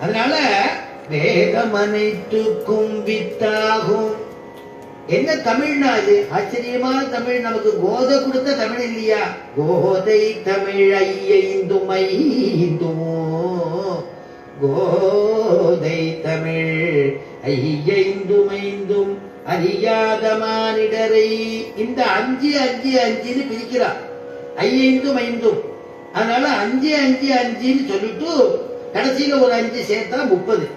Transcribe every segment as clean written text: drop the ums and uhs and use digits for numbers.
அதனால வேதம் அனைத்துக்கும் வித்தாகும். என்ன தமிழ்னா அது? ஆச்சரியமான தமிழ். நமக்கு கோதை கொடுத்த தமிழ் இல்லையா? கோதை தமிழ் ஐயைந்தும் ஐந்துமோ, கோதை தமிழ் ஐயைந்தும் ஐந்தும் அறியாத மானிடரை. இந்த 5 5 5ன்னு பிரிக்கிறார். ஐயைந்தும் ஐந்தும். அதனால 5 5 5ன்னு சொல்லிட்டு கடைசியில ஒரு 5 சேர்த்தா 30.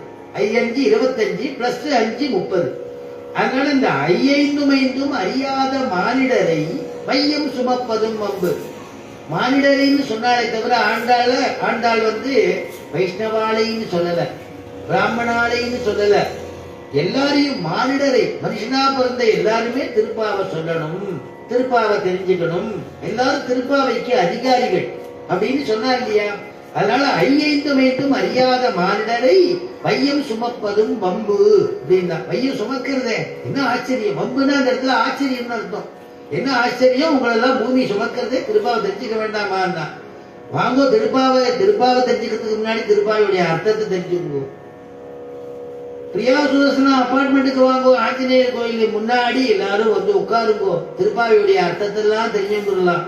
5 25 பிளஸ் 5 30. அதனால இந்த 5 5 அறியாத மானிடரை மையம் சுமப்பதும் வம்பு. மானிடரைன்னு சொன்னாலே தவிர ஆண்டாள் வைஷ்ணவாலைன்னு சொல்லல, பிராமணாலைன்னு சொல்லல. எல்லாரையும் மானிடரை, மனுஷனா பிறந்த எல்லாருமே திருப்பாவை சொல்லணும், திருப்பாவை தெரிஞ்சுக்கணும், எல்லாரும் திருப்பாவைக்கு அதிகாரிகள் அப்படின்னு சொன்னார் இல்லையா? அதனால 5 5 அறியாத மானிடரை வையம் சுமப்பதும் வம்பு அப்படின்னா. வையம் சுமக்கிறதே என்ன ஆச்சரியம்? வம்புன்னா அந்த இடத்துல ஆச்சரியம்னு அர்த்தம். என்ன ஆச்சரியம்? உங்களெல்லாம் பூமி சுமக்கிறதே திருப்பாவை தெரிஞ்சுக்க வேண்டாமா? வாங்கோ, திருப்பாவை தெரிஞ்சுக்கிறதுக்கு முன்னாடி திருப்பாவையுடைய அர்த்தத்தை தெரிஞ்சுக்கோ. பிரியா சுதர்சனா அபார்ட்மெண்ட்டுக்கு வாங்கோ, ஆஞ்சநேயர் கோயிலுக்கு முன்னாடி எல்லாரும் உட்காருங்கோ, திருப்பாவையுடைய அர்த்தத்தெல்லாம் தெரிஞ்சுக்கலாம்.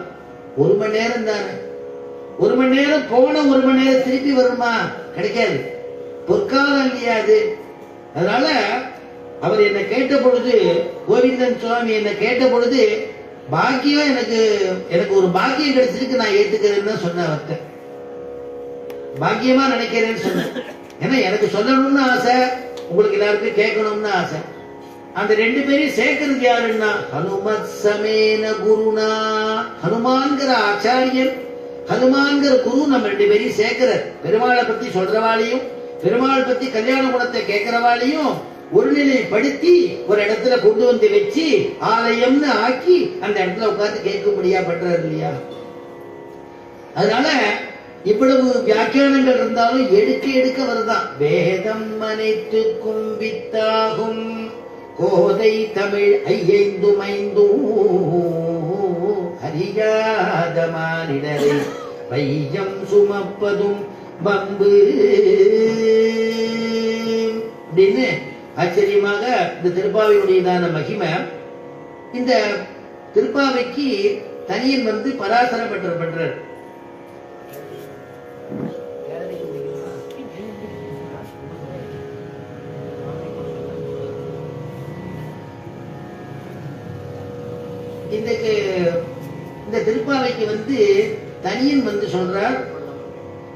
1 மணி நேரம் தானே. 1 மணி நேரம் போன 1 மணி நேரம் திருப்பி வருமா? கிடைக்காது. பொற்காலம் இல்லையா அது? அதனால அவர் என்ன கேட்ட பொழுது, கோவிந்தன் சுவாமி என்ன கேட்ட பொழுது, பாக்கியம் எனக்கு ஒரு பாக்கியம் கிடைச்சிருக்கு, நான் ஏத்துக்கிறேன்னு சொன்ன. அவர்கிட்ட பாக்கியமா நினைக்கிறேன்னு சொன்னேன். ஏன்னா எனக்கு சொல்லணும்னு ஆசை, உங்களுக்கு எல்லாருக்கும் கேட்கணும்னு ஆசை. அந்த 2 பேரையும் சேர்க்கிறது யாருன்னா ஹனுமத் சமேன குருனா. ஹனுமான்கிற ஆச்சாரியர், ஹனுமான்கிற குரு நம்ம 2 பேரையும் சேர்க்கிறார். பெருமாளை பத்தி சொல்றவாளையும், பெருமாள் பத்தி கல்யாண குணத்தை கேட்கிறவாளையும் ஒருநிலைப்படுத்தி ஒரு இடத்துல கொண்டு வந்து வச்சு ஆலயம்னு ஆக்கி அந்த இடத்துல உட்கார்ந்து கேட்க முடியா பண்றாரு இல்லையா? அதனால இவ்வளவு வியாக்கியானங்கள் இருந்தாலும் எடுக்க வருதான். வேதம் அனைத்துக்கும் வித்தாகும், கோதை தமிழ் 5 5 அறியாத மானிடரை வையம் சுமப்பதும் வம்பு அப்படின்னு ஆச்சரியமாக இந்த திருப்பாவையுடையதான மகிமை. இந்த திருப்பாவைக்கு தனியன் பராசர பண்றார். இந்த திருப்பாவைக்கு தனியன் சொல்றார்.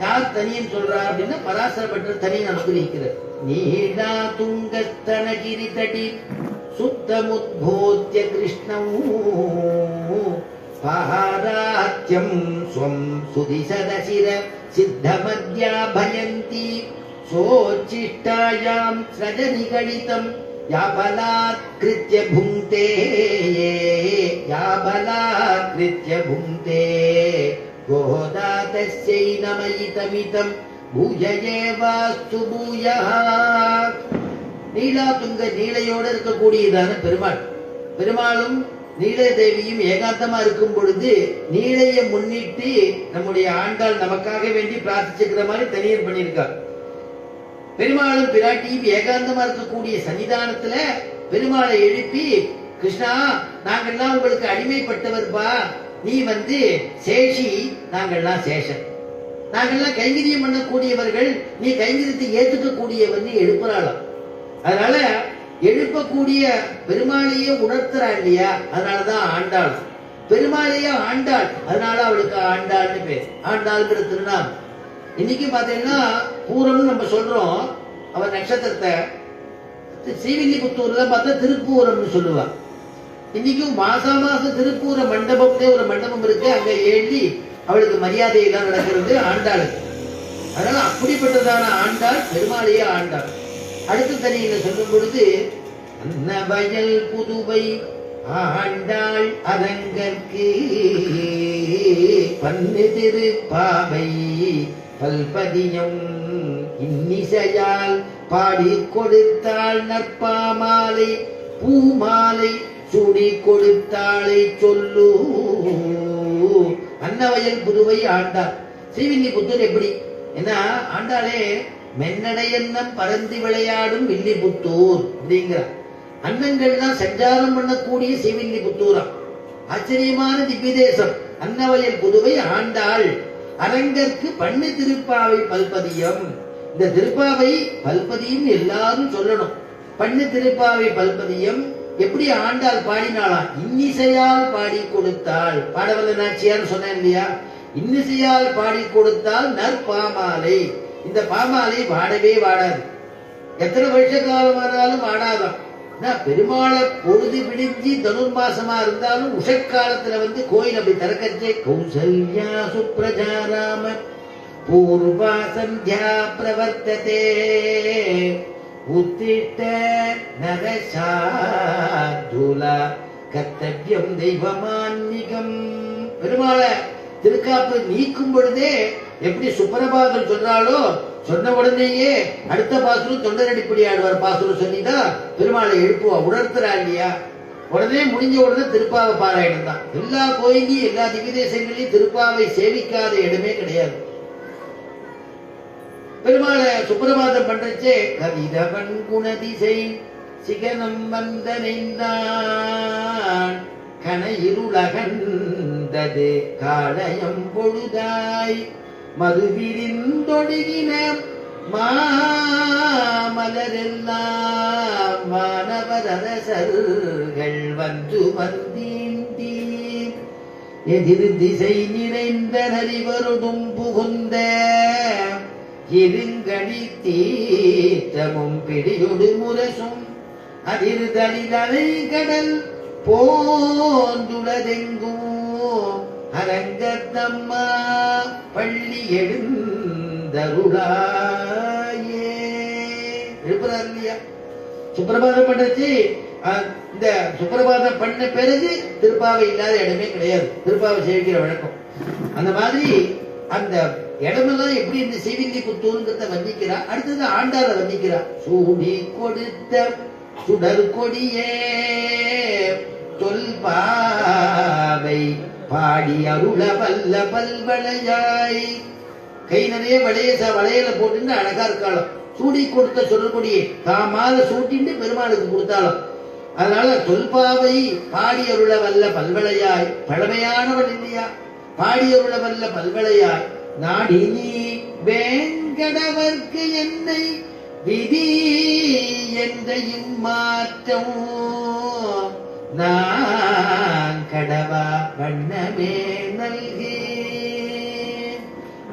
யார் தனியன் சொல்றார் அப்படின்னா பராசர பட்டர் தனியன் அனுகிரகிக்கிறார். நீடா துங்கத்தனகிரி தடி சுத்தமுத்போத்ய கிருஷ்ணம் பாராத்யம் ஸ்வம் சுதிசதசிர சித்தமத்யா பயந்தி சோச்சிஷ்டாயாம் ஸ்ரஜனிகடிதம் யாபலாத்கிருத்ய புங்க்தே கோதா தஸ்யை நமயிதமிதம் பூயஜேவாஸ்து பூயஹ. நீலாதுங்க நீலையோடு இருக்கக்கூடியதான பெருமாள், பெருமாளும் நீலதேவியும் ஏகாந்தமா இருக்கும் பொழுது நீலையை முன்னிட்டு நம்முடைய ஆண்டாள் நமக்காக வேண்டி பிரார்த்திச்சுக்கிற மாதிரி தனியர் பண்ணியிருக்கார். பெருமாளும் பிராட்டியும் ஏகாந்தமா இருக்கக்கூடிய சன்னிதானத்துல பெருமாளை எழுப்பி, கிருஷ்ணா நாங்கள்லாம் உங்களுக்கு அடிமைப்பட்டவர்பா, நீ சேஷி, நாங்கள்லாம் சேஷன், நாங்கள்லாம் கைங்கரியம் பண்ணக்கூடியவர்கள், நீ கைங்கரியத்தை ஏத்துக்க கூடியவன் எழுப்புறாளாம். அதனால எழுப்பக்கூடிய பெருமாளையே உணர்த்துறா இல்லையா? அதனாலதான் ஆண்டாள். பெருமாளையே ஆண்டாள், அதனால அவளுக்கு ஆண்டாள்னு பேர். ஆண்டாள்ங்கிற திருநாமம். இன்னைக்கு பாத்தீங்கன்னா பூரம்னு நம்ம சொல்றோம். அவன் நட்சத்திரத்தை ஸ்ரீவில்லிபுத்தூர்ல பார்த்தா திருப்பூரம்னு சொல்லுவான். இன்னைக்கும் மாசம் திருப்பூர மண்டபம்னே ஒரு மண்டபம் இருக்கு. அங்க ஏழி அவளுக்கு மரியாதை எல்லாம் நடக்கிறது ஆண்டாளுக்கு. அதனால அப்படிப்பட்டதான ஆண்டாள் பெருமாளையே ஆண்டாள். அடுத்த தனியில சொல்லும் பொழுது அன்னவயல் புதுவை ஆண்டாள் அரங்கற்கு பன்னு திருப்பாவை பல்பதியம் இன்னிசையால் பாடி கொடுத்தாள் நற்பாமாலை பூமாலை சூடி கொடுத்தாளை சொல்லு. அன்னவயல் புதுவை ஆண்டாள். ஸ்ரீவில்லிபுத்தூர் எப்படி? ஏன்னா ஆண்டாளே மென்னடை எண்ணம் பரந்தி விளையாடும் வில்லிபுத்தூர் அப்படிங்கிற அன்னங்கள்லாம் சஞ்சாரம் பண்ணக்கூடிய ஸ்ரீவில்லிபுத்தூரா. ஆச்சரியமான திவ்ய தேசம். அன்னவயல் புதுவை ஆண்டாள் அரங்கற்கு பண்ணு திருப்பாவை பல்பதியம். இந்த திருப்பாவை பல்பதியம் எல்லாரும் சொல்லணும். பண்ணு திருப்பாவை பல்பதியம் எப்படி ஆண்டாள் பாடினாளா? இன்னிசையால் பாடி கொடுத்தாள். பாடவல்ல நாச்சியார் சொன்னேன் இல்லையா? இன்னிசையால் பாடி கொடுத்தால் நற்பாமாலை. இந்த பாமாலை வாடவே வாடாது. எத்தனை வருஷ காலமானாலும் வாடாதான். பெருமாளை பொழுது விடிஞ்சி தனுர்மாசமா இருந்தாலும் உஷக்காலத்துல கோயில் அப்படி திறக்கச்சே கௌசல்யா சுப்ரஜாராம பூர்வா சந்தியா பிரவர்த்ததே உத்திட்ட நரசாதுலா கர்த்தவ்யம் தெய்வமான்மிகம். பெருமாளை திருக்காப்பு நீக்கும் பொழுதே எப்படி சுப்பிரபாதம் சொல்றாளோ சொன்ன உடனேயே அடுத்த பாசுரம் தொண்டரடிப்படி ஆடுவார் பாசுரம் சொல்லிதான் பெருமாளை எழுப்புவா, உணர்த்துறா இல்லையா? உடனே முடிஞ்ச உடனே திருப்பாவை பாராயணம் தான். எல்லா கோயிலையும் எல்லா திவ்ய தேசங்களையும் திருப்பாவை சேவிக்காத இடமே கிடையாது. பெருமாளை சுப்பிரபாதம் பண்றச்சே கவிதவன் குணதிசை சிகனம் வந்தனைந்தான் கன இருளகந்தது காளையம் பொழுதாய் மதுவிரிந்தொடுகின மாமலரெல்லாம் மாணவரசர்கள் வந்து வந்தீந்தி எதிர் திசை நிறைந்த நரிவருடும் புகுந்த இருங்கடி தீற்றமும் பிடியொடு முரசும் அதிர்தலிலை கடல் போந்துளதெங்கும் அரங்கத்தம்மா பள்ளி எழுந்தருளாயே. எழுப்புறார் இல்லையா? சுப்பிரபாதம் பண்றச்சு. இந்த சுப்பிரபாதம் பண்ண பிறகு திருப்பாவை இல்லாத இடமே கிடையாது. திருப்பாவை சேவிக்கிற வழக்கம். அந்த மாதிரி அந்த இடமெல்லாம் எப்படி இந்த ஸ்ரீவில்லிபுத்தூர்ங்கிறத வர்ணிக்கிறா. அடுத்தது ஆண்டாள வர்ணிக்கிறா. சூடி கொடுத்த சுடர் கொடியே தொல்பாவை பாடி அருள வல்ல பல்வளையாய். கை நிறைய வளையல போட்டு அழகா இருக்காளாம். சூடி கொடுத்த சுடர் கொடியே தாமால சூட்டிட்டு பெருமாளுக்கு கொடுத்தாலும். அதனால தொல்பாவை பாடி அருள வல்ல பல்வளையாய், பழமையானவன் இல்லையா? பாடி அருள வல்ல பல்வளையாய் நாடி நீ வேங்கடவர்க்கு என்னை விதி என்ற இம்மாற்றம் நான் கடவா வண்ணமே நல்கே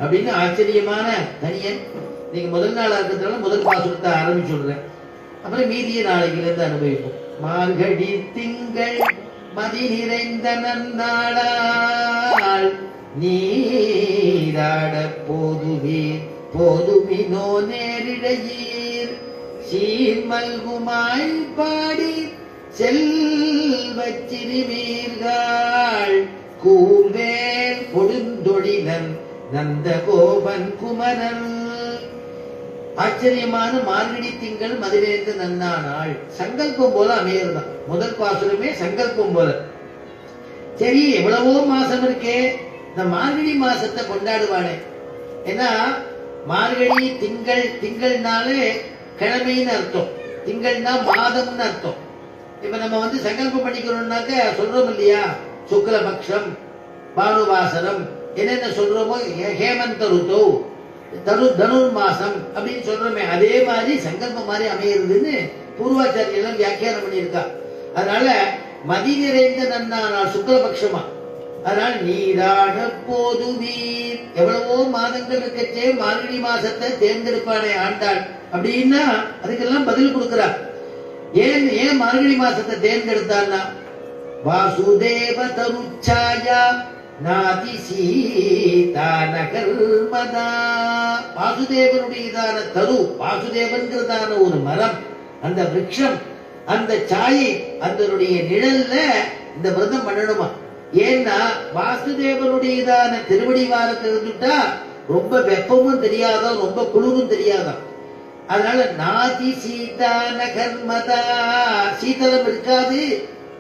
அப்படின்னு ஆச்சரியமான தனியன். நீங்க முதல் நாள் இருக்கிறதுனால முதல் பாசுரத்தை ஆரம்பிச்சுடுறேன். அப்புறம் மீதிய நாளைக்கு இருந்து அனுபவிப்போம். மார்கழி திங்கள் மதி நிறைந்த நன்னாளால் நீராட போதுமினோ நேரிடையீர் சீர்மல்குமாய் பாடி செல்வச் சிறுமீர்கள் கூவேல் கொடுந்தொழிலன் நந்த கோபன் குமரன். ஆச்சரியமான மார்கழி திங்கள் மதிலேந்து நன்னானாள். சங்கல்பம் போல அமையறதான். முதல் பாசுரமே சங்கல்பம் போல. சரி, எவ்வளவோ மாசம் இருக்கே, இந்த மார்கழி மாசத்தை கொண்டாடுவானே. ஏன்னா மார்கழி திங்கள், திங்கள்னாலே கிழமைன்னு அர்த்தம், திங்கள்னா மாதம்னு அர்த்தம். இப்ப நம்ம சங்கல்பம் பண்ணிக்கிறோம்னாக்க சொல்றோம் இல்லையா? சுக்லபக்ஷம், பானுவாசனம், என்னென்ன சொல்றோமோ, ஹேமந்த ருத்தோ, தனுர் மாசம் அப்படின்னு சொல்றோமே, அதே மாதிரி சங்கல்பம் மாதிரி அமையிறதுன்னு பூர்வாச்சாரியெல்லாம் வியாக்கியானம் பண்ணியிருக்கா. அதனால மதி நிறைந்த நன்னானால் சுக்லபக்ஷமா. அதனால நீராட போது நீர், எவ்வளவோ மாதங்கள் இருக்கச்சே மார்கழி மாசத்தை தேர்ந்தெடுப்பானே ஆண்டாள் அப்படின்னா அதுக்கெல்லாம் பதில் கொடுக்கிறார். ஏன் மார்கழி மாசத்தை தேர்ந்தெடுத்தான்னா வாசுதேவ தருச்சாயா நாதி சீதா நகர்மதா. வாசுதேவனுடையதான தரு, வாசுதேவன்கிறதான ஒரு மரம், அந்த விருட்சம், அந்த சாயை, அதனுடைய நிழல்ல இந்த விரதம் பண்ணணுமா. ஏன்னா வாசுதேவனுடையதான திருவடி வாரத்தை இருந்துட்டா ரொம்ப வெப்பமும் தெரியாதோ ரொம்ப குளிரும் தெரியாதோ. அதனால நாதி சீதா நகர்மதா, சீதளம் இருக்காது,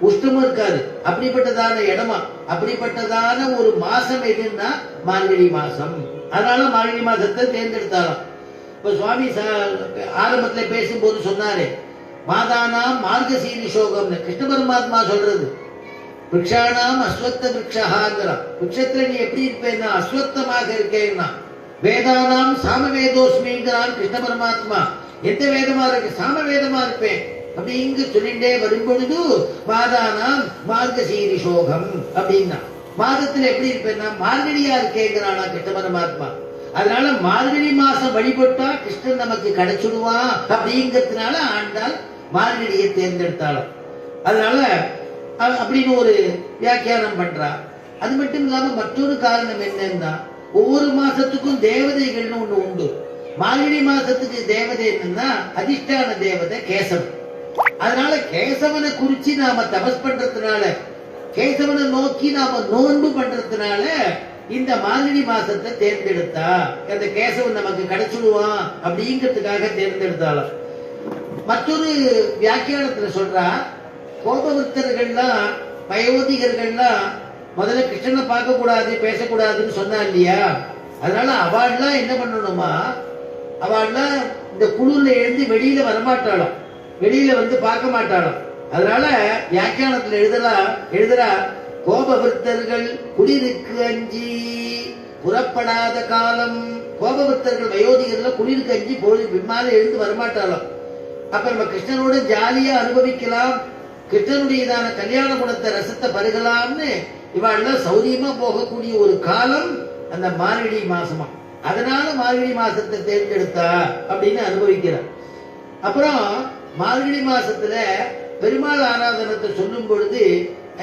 உஷ்ணமும் இருக்காது. அப்படிப்பட்டதான இடமா, அப்படிப்பட்டதான ஒரு மாசம் எதுன்னா மார்கழி மாசம். அதனால மார்கழி மாசத்தை தேர்ந்தெடுத்தாலும். இப்ப இப்ப சுவாமி ஆரம்பத்துல பேசும்போது சொன்னாரு, மாதானாம் மார்கசீரிஷோகம்னு கிருஷ்ண பரமாத்மா சொல்றது. விரக்ஷானாம் அஸ்வத்த விரக்ஷாங்கிறான். விரக்ஷத்துல நீ எப்படி இருப்பேன்னா அஸ்வத்தமாக இருக்கேன்னா. வேதானாம் சாமவேதோஸ்மிங்கிறான் கிருஷ்ண பரமாத்மா. எந்த வேதமா இருக்கு? சாமவேதமா இருப்பேன் அப்படிங்க சொல்லிட்டே வரும்பொழுது மாதானாம் மார்கசீரிஷோகம் அப்படின்னா மாதத்துல எப்படி இருப்பேன்னா மார்கழியா இருக்கேங்கிறானா கிருஷ்ண பரமாத்மா. அதனால மார்கழி மாசம் வழிபட்டா கிருஷ்ணன் நமக்கு கிடைச்சிடுவான் அப்படிங்கிறதுனால ஆண்டாள் மார்கழியை தேர்ந்தெடுத்தாலும். அதனால அப்படின்னு ஒரு வியாக்கியானம் பண்றா. அது மட்டும் இல்லாம மற்றொரு காரணம் என்னன்னா, ஒவ்வொரு மாசத்துக்கும் தேவதைகள்னு ஒண்ணு உண்டு. மார்கழி மாசத்துக்கு தேவதை என்னன்னா அதிஷ்டான தேவதை கேசவன். அதனால கேசவனை குறிச்சு நாம தபஸ் பண்றதுனால, கேசவனை நோக்கி நாம நோன்பு பண்றதுனால இந்த மார்கழி மாசத்தை தேர்ந்தெடுத்தா அந்த கேசவன் நமக்கு கிடைச்சிடுவான் அப்படிங்கிறதுக்காக தேர்ந்தெடுத்தாலும். மற்றொரு வியாக்கியானத்துல சொல்றா, கோபவர்த்தர்கள்லாம் வயோதிகர்கள்லாம் முதல்ல கிருஷ்ணனை பார்க்க கூடாது பேசக்கூடாதுன்னு சொன்னா இல்லையா? அதனால அவாள்லாம் என்ன பண்ணணுமா, அவாள்லாம் இந்த குழுல எழுந்து வெளியில வரமாட்டாளாம், வெளியில வந்து பார்க்க மாட்டாளாம். அதனால வியாக்கியானத்துல எழுதுறா கோபவர்த்தர்கள் குளிருக்கு அஞ்சி புறப்படாத காலம். கோபவர்த்தர்கள் வயோதிகர்கள் குளிருக்கு அஞ்சி விமான எழுந்து வரமாட்டாளாம். அப்ப நம்ம கிருஷ்ணனோட ஜாலியா அனுபவிக்கலாம், கிருஷ்ணனுடையதான கல்யாண குணத்தை ரசத்தை பருகலாம்னு இவாள்லாம் சௌரியமா போகக்கூடிய ஒரு காலம் அந்த மார்கழி மாசமா. அதனால மார்கழி மாசத்தை தேர்ந்தெடுத்தா அப்படின்னு அனுபவிக்கிறார். அப்புறம் மார்கழி மாசத்துல பெருமாள் ஆராதனத்தை சொல்லும் பொழுது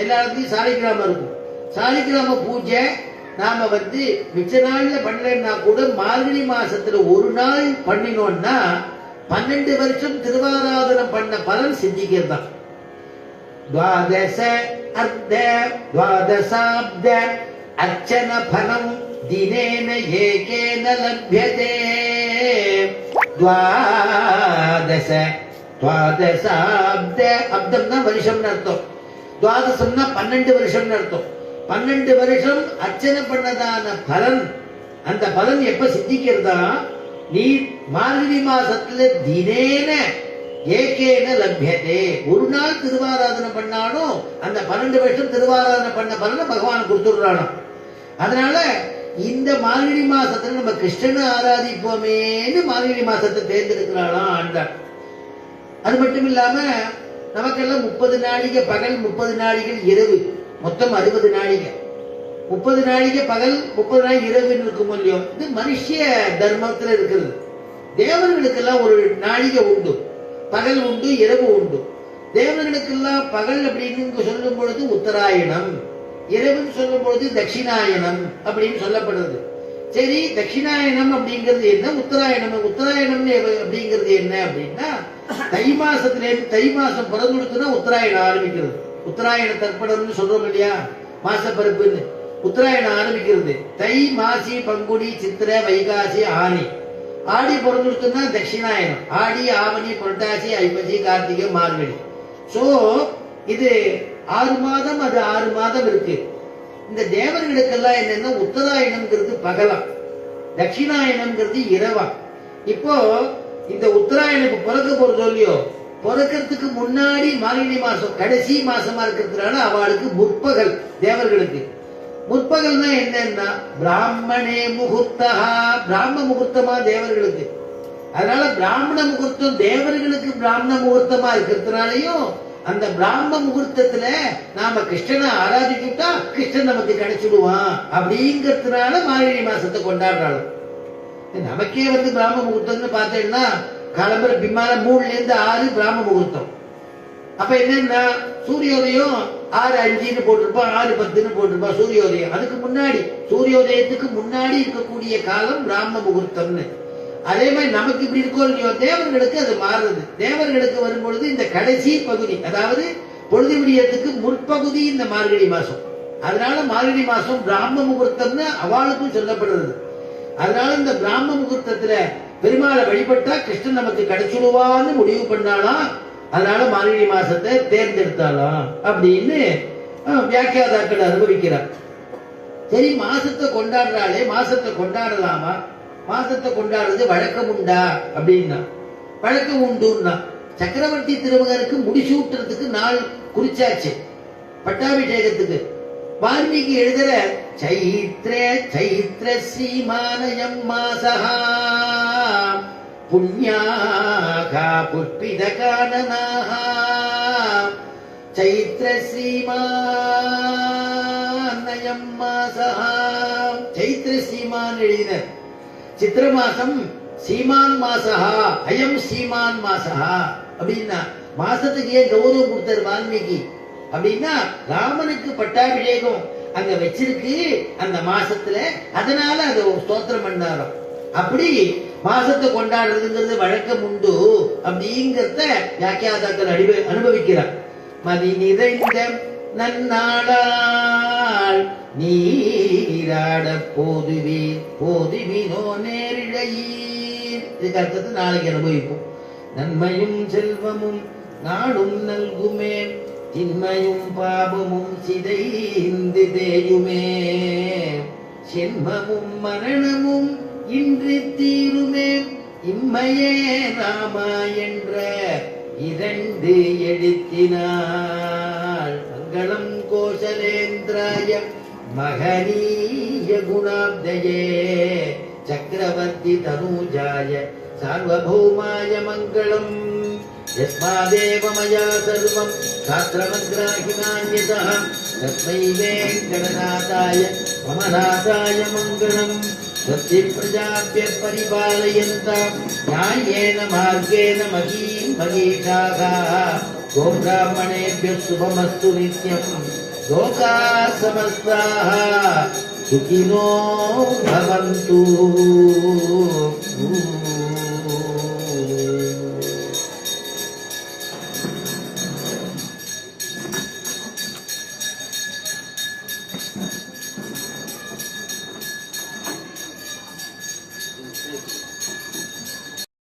எல்லாத்தையும் சாலிகிராமம் இருக்கும். சாலிகிராம பூஜை நாம வந்து மிச்ச நாள்ல பண்ணலன்னா கூட மார்கழி மாசத்துல ஒரு நாள் பண்ணினோம்னா 12 வருஷம் திருவாராதனம் பண்ண பலன் சித்திக்கிறதான். द्वादश अर्ध द्वादशाब्द अर्चन फलम दिनेन एकेन लभ्यते. द्वादश द्वादशाब्द அப்தம்னா வருஷம்னு அர்த்தம். துவாதசம்னா 12 வருஷம்னு அர்த்தம். 12 வருஷம் அர்ச்சனை பண்ணதான பலன், அந்த பலன் எப்ப சித்திக்கிறதா, நீ மார்கழி மாசத்துல தினேன ஏகேன லப்யதே, ஒரு நாள் திருவாராதனை பண்ணாலும் அந்த 12 வருஷம் திருவாராதனை பண்ண பலனை பகவான் கொடுத்துடுறானோ. அதனால இந்த மார்கழி மாசத்துல நம்ம கிருஷ்ணனை ஆராதிப்போமேன்னு மார்கழி மாசத்தை தேர்ந்தெடுக்கிறாளாம் ஆண்டாள். அது மட்டும் இல்லாம நமக்கெல்லாம் 30 நாழிகை பகல், 30 நாழிகள் இரவு, மொத்தம் 60 நாழிகை. 30 நாழிகை பகல், 30 நாள் இரவுன்னு இருக்கும் இல்லையோ, இது மனுஷ தர்மத்துல இருக்கிறது. தேவர்களுக்கெல்லாம் ஒரு நாழிகை உண்டு, பகல் உண்டு, இரவு உண்டு. தேவர்களுக்கெல்லாம் பகல் அப்படின்னு சொல்லும் பொழுது உத்தராயணம், இரவுன்னு சொல்லும் பொழுது தட்சிணாயனம் அப்படின்னு சொல்லப்படுறது. சரி, தட்சிணாயனம் அப்படிங்கிறது என்ன, உத்தராயணம் அப்படிங்கிறது என்ன அப்படின்னா, தை மாசத்துல இருந்து தை மாசம் பிறந்துடுத்துனா உத்தராயணம் ஆரம்பிக்கிறது. உத்தராயண தர்ப்பணம்னு சொல்றோம் இல்லையா, மாசப்பருப்புன்னு. உத்தராயணம் ஆரம்பிக்கிறது தை, மாசி, பங்குனி, சித்திரை, வைகாசி, ஆனி. ஆடி பிறந்துடுத்துன்னா தட்சிணாயனம். ஆடி, ஆவணி, புரட்டாசி, ஐப்பசி, கார்த்திகை, மார்கழி. சோ இது 6 மாதம், அது 6 மாதம் இருக்கு. இந்த தேவர்களுக்கெல்லாம் என்னன்னா உத்தராயணம்ங்கிறது பகலாம், தட்சிணாயனம்ங்கிறது இரவா. இப்போ இந்த உத்தராயணம் பிறக்க போறது இல்லையோ, பிறக்கிறதுக்கு முன்னாடி மார்கழி மாசம் கடைசி மாசமா இருக்கிறதுனால அவளுக்கு முற்பகல். தேவர்களுக்கு முற்பகல்னா என்னன்னா பிராமணே முகூர்த்தா, பிராம முகூர்த்தமா தேவர்களுக்கு. அதனால பிராமண முகூர்த்தம் தேவர்களுக்கு பிராமண முகூர்த்தமா இருக்கிறதுனாலையும் அந்த பிராம முகூர்த்தத்துல நாம கிருஷ்ணனை ஆராதிச்சுட்டா கிருஷ்ணன் நமக்கு கிடைச்சிடுவான் அப்படிங்கிறதுனால மார்கழி மாசத்தை கொண்டாடுறாலும். நமக்கே வந்து பிராம முகூர்த்தம்னு பார்த்தேன்னா காலம்பர பிம்மால 3ல இருந்து 6 பிராம முகூர்த்தம். அப்ப என்னன்னா சூரியோதயம் 6:05 போட்டிருப்பா, 6:10 போட்டிருப்பா சூரியோதயம். அதுக்கு முன்னாடி, சூரியோதயத்துக்கு முன்னாடி இருக்கக்கூடிய காலம் பிராம முகூர்த்தம்னு. அதே மாதிரி நமக்கு இப்படி இருக்கோ இல்லையோ, தேவர்களுக்கு அது மாறுறது. தேவர்களுக்கு வரும்பொழுது இந்த கடைசி பகுதி, அதாவது பொழுது விடியத்துக்கு முற்பகுதி இந்த மார்கழி மாசம். அதனால மார்கழி மாசம் பிராம முகூர்த்தம்னு அவளுக்கும் சொல்லப்படுறது. அதனால இந்த பிராம முகூர்த்தத்துல பெருமாளை வழிபட்டா கிருஷ்ணன் நமக்கு கிடைச்சிடுவான்னு முடிவு பண்ணாலாம். அதனால மார்கழி மாசத்தை தேர்ந்தெடுத்தாலாம் அப்படின்னு வியாக்கியாதாக்கள் அனுபவிக்கிறார். சரி, மாசத்தை கொண்டாடுறாளே, மாசத்தை கொண்டாடலாமா? மாசத்தை கொண்டாடுறது வழக்கம் உண்டா அப்படின்னா வழக்கம் உண்டுன்னா சக்கரவர்த்தி திருமகனுக்கு முடிசூட்டுறதுக்கு நாள் குறிச்சாச்சு பட்டாபிஷேகத்துக்கு. வால்மீகி எழுதுற சைத்ர சீமானயம் மாசஹா புண்ணியாகா புஷ்பித கானனாஹா சைத்ர ஸ்ரீமானயம் மாசஹா. சைத்ர சீமான் எழுதினர். சித்திர மாசம் சீமான் மாசஹா அயம் சீமான் மாசஹா அப்படின்னா மாசத்துக்கு ஏன் கௌரவம் கொடுத்தார் வால்மீகி அப்படின்னா ராமனுக்கு பட்டாபிஷேகம் அங்க வச்சிருக்கு அந்த மாசத்துல, அதனால அதை ஸ்தோத்திரம் பண்ணாரோ. அப்படி மாசத்தை கொண்டாடுறதுங்கிறது வழக்கம் உண்டு அப்படிங்கறத வியாக்கியாதாக்கள் அனுபவிக்கிறார். மதி நிறைந்த நன்னாளால் நீராட போதுவீனோ நேரிழையீர். இதுக்கு அர்த்தத்தை நாளைக்கு அனுபவிப்போம். நன்மையும் செல்வமும் நாடும் நல்குமே தின்மையும் பாபமும் சிதைந்து தேயுமே சென்மமும் மரணமும் இன்றி தீருமே இம்மையே ராமா என்ற 2 எழுத்தினாள். மங்களம் கோசலேந்திராய மகனீய குணாப்தயே சக்கரவர்த்தி தனூஜாய சார்வபௌமாய மங்களம். யஸ்மாதேவ மயா சர்வம் சாஸ்திரமக்ராஹினான்யதः தஸ்மை வெங்கடநாதாய மமநாதாய மங்களம். स्वस्ति प्रजाभ्यः परिपालयन्ताम् न्याय्येन मार्गेण महीम् महीषाः गोब्राह्मणेभ्यः शुभमस्तु नित्यम् लोकाः समस्ताः सुखिनो भवन्तु.